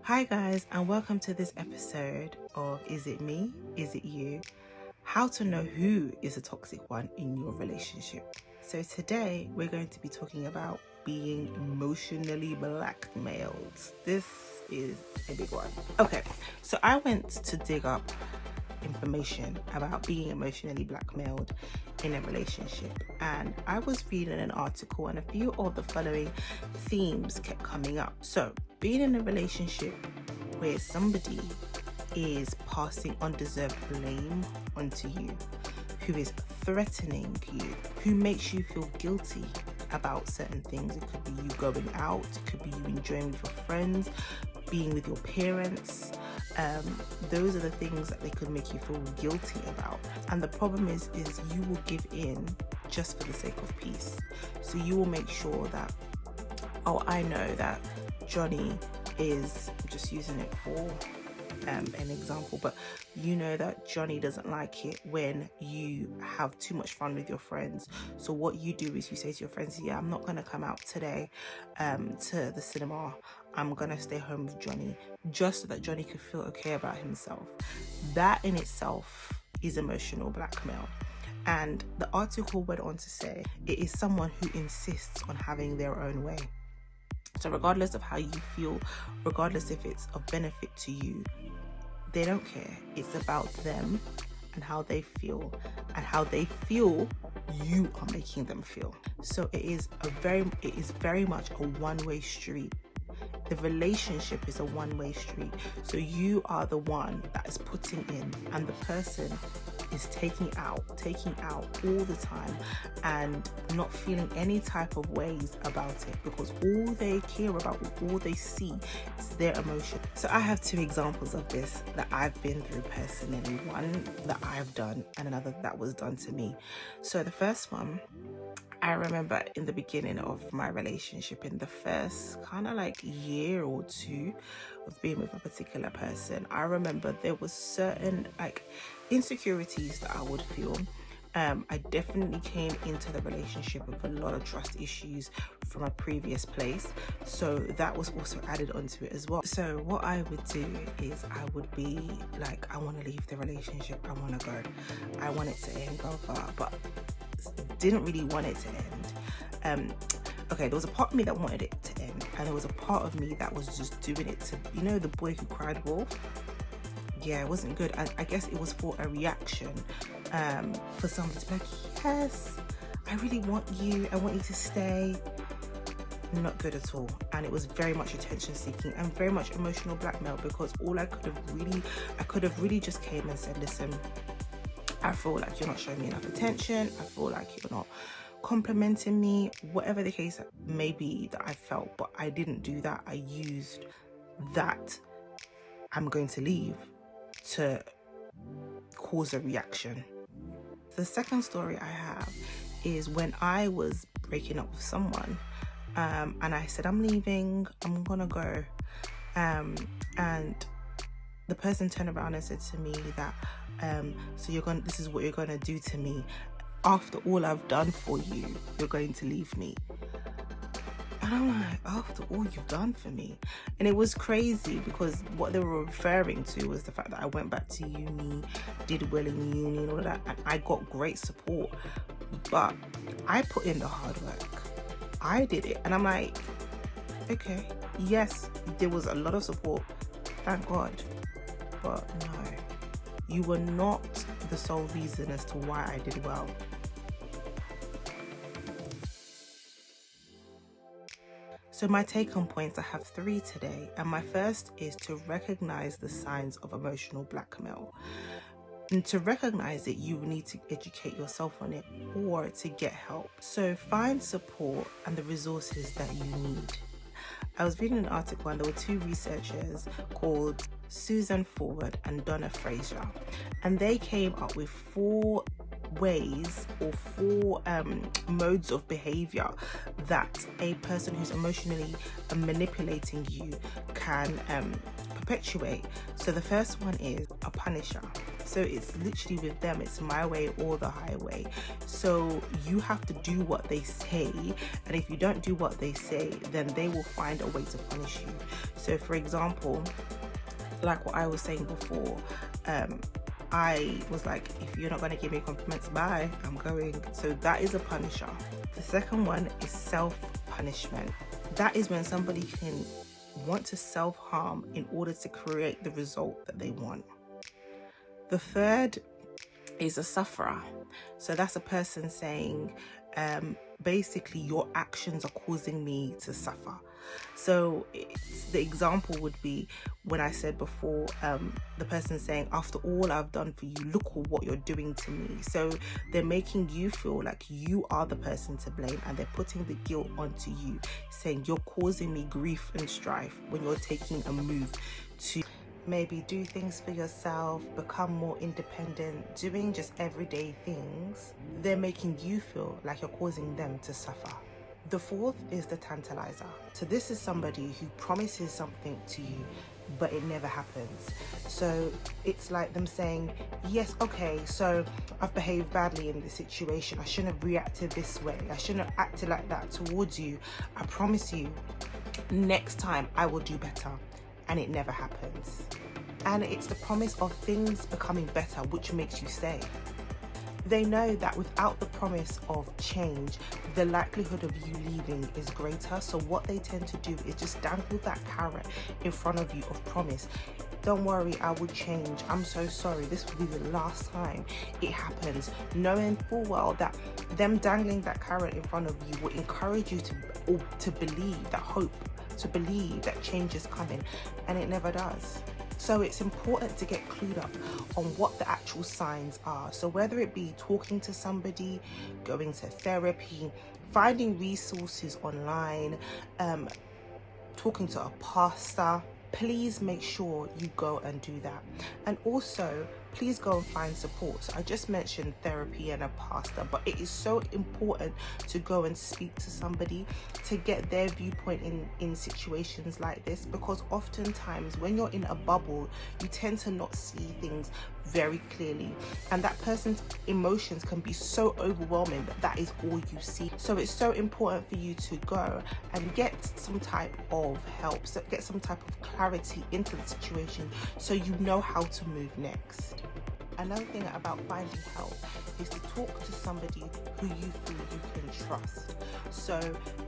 Hi guys, and welcome to this episode of Is It Me? Is It You? How to know who is a toxic one in your relationship. So today we're going to be talking about being emotionally blackmailed. This is a big one. Okay, so I went to dig up information about being emotionally blackmailed in a relationship, and I was reading an article and a few of the following themes kept coming up. So being in a relationship where somebody is passing undeserved blame onto you, who is threatening you, who makes you feel guilty about certain things. It could be you going out, it could be you enjoying with your friends, being with your parents. Those are the things that they could make you feel guilty about. And the problem is you will give in just for the sake of peace. So you will make sure that, oh, I know that Johnny is, I'm just using it for an example, but you know that Johnny doesn't like it when you have too much fun with your friends. So what you do is you say to your friends, yeah, I'm not going to come out today to the cinema. I'm going to stay home with Johnny, just so that Johnny could feel okay about himself. That in itself is emotional blackmail. And the article went on to say it is someone who insists on having their own way. So regardless of how you feel, regardless if it's of benefit to you, they don't care. It's about them and how they feel, and how they feel you are making them feel. So it is very much a one-way street. The relationship is a one-way street. So you are the one that is putting in, and the person is taking out all the time and not feeling any type of ways about it, because all they care about, all they see is their emotion. So I have two examples of this that I've been through personally. One that I've done and another that was done to me. So the first one, I remember in the beginning of my relationship, in the first kind of like year or two of being with a particular person, I remember there was certain like insecurities that I would feel. I definitely came into the relationship with a lot of trust issues from a previous place, so that was also added onto it as well. So what I would do is I would be like, I want to leave the relationship, I want to go, I want it to end, but didn't really want it to end. Okay, there was a part of me that wanted it to end, and there was a part of me that was just doing it to, you know, the boy who cried wolf. Yeah, it wasn't good. I guess it was for a reaction, for someone to be like, yes, I really want you, I want you to stay. Not good at all. And it was very much attention seeking and very much emotional blackmail, because all I could have really just came and said, listen, I feel like you're not showing me enough attention, I feel like you're not complimenting me, whatever the case may be that I felt. But I didn't do that. I used that I'm going to leave to cause a reaction. The second story I have is when I was breaking up with someone, and I said, I'm leaving, I'm gonna go, and the person turned around and said to me that so this is what you're gonna do to me after all I've done for you, you're going to leave me. And I'm like, after all you've done for me? And it was crazy, because what they were referring to was the fact that I went back to uni, did well in uni and all of that, and I got great support. But I put in the hard work. I did it. And I'm like, okay, yes, there was a lot of support, thank God. But no, you were not the sole reason as to why I did well. So my take-home points, I have 3 today, and my first is to recognize the signs of emotional blackmail. And to recognize it, you need to educate yourself on it or to get help. So find support and the resources that you need. I was reading an article and there were 2 researchers called Susan Forward and Donna Fraser, and they came up with 4 ways or 4 modes of behavior that a person who's emotionally manipulating you can perpetuate. So the first one is a punisher. So it's literally with them, it's my way or the highway. So you have to do what they say, and if you don't do what they say, then they will find a way to punish you. So for example, like what I was saying before, I was like, if you're not going to give me compliments, bye, I'm going. So that is a punisher. The second one is self-punishment. That is when somebody can want to self-harm in order to create the result that they want. The third is a sufferer. So that's a person saying, basically, your actions are causing me to suffer. So the example would be when I said before, the person saying, after all I've done for you, look at what you're doing to me. So they're making you feel like you are the person to blame, and they're putting the guilt onto you, saying you're causing me grief and strife when you're taking a move to maybe do things for yourself, become more independent, doing just everyday things. They're making you feel like you're causing them to suffer. The fourth is the tantalizer. So this is somebody who promises something to you, but it never happens. So it's like them saying, yes, okay, so I've behaved badly in this situation. I shouldn't have reacted this way. I shouldn't have acted like that towards you. I promise you, next time I will do better. And it never happens. And it's the promise of things becoming better which makes you stay. They know that without the promise of change, the likelihood of you leaving is greater. So what they tend to do is just dangle that carrot in front of you of promise. Don't worry, I will change. I'm so sorry. This will be the last time it happens. Knowing full well that them dangling that carrot in front of you will encourage you to believe that hope, to believe that change is coming, and it never does. So it's important to get clued up on what the actual signs are. So whether it be talking to somebody, going to therapy, finding resources online, talking to a pastor, please make sure you go and do that. And also, please go and find support. So I just mentioned therapy and a pastor, but it is so important to go and speak to somebody to get their viewpoint in situations like this, because oftentimes when you're in a bubble, you tend to not see things very clearly, and that person's emotions can be so overwhelming that that is all you see. So it's so important for you to go and get some type of help, so get some type of clarity into the situation so you know how to move next. Another thing about finding help is to talk to somebody who you feel you can trust. So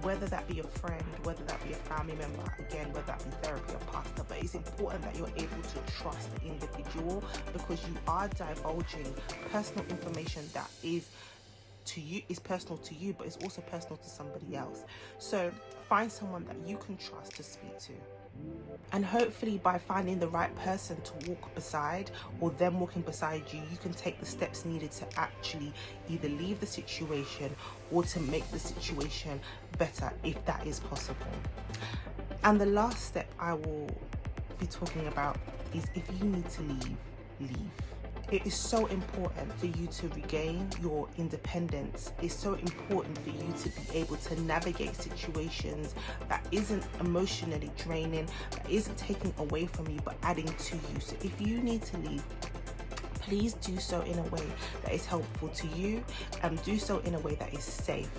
whether that be a friend, whether that be a family member, again, whether that be therapy or pastor, but it's important that you're able to trust the individual, because you are divulging personal information that is personal to you, but it's also personal to somebody else. So find someone that you can trust to speak to. And hopefully by finding the right person to walk beside, or them walking beside you, you can take the steps needed to actually either leave the situation or to make the situation better, if that is possible. And the last step I will be talking about is, if you need to leave. It is so important for you to regain your independence. It's so important for you to be able to navigate situations that isn't emotionally draining, that isn't taking away from you, but adding to you. So if you need to leave, please do so in a way that is helpful to you, and do so in a way that is safe.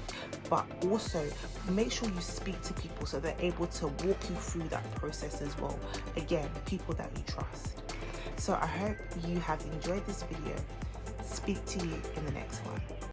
But also make sure you speak to people so they're able to walk you through that process as well. Again, people that you trust. So I hope you have enjoyed this video. Speak to you in the next one.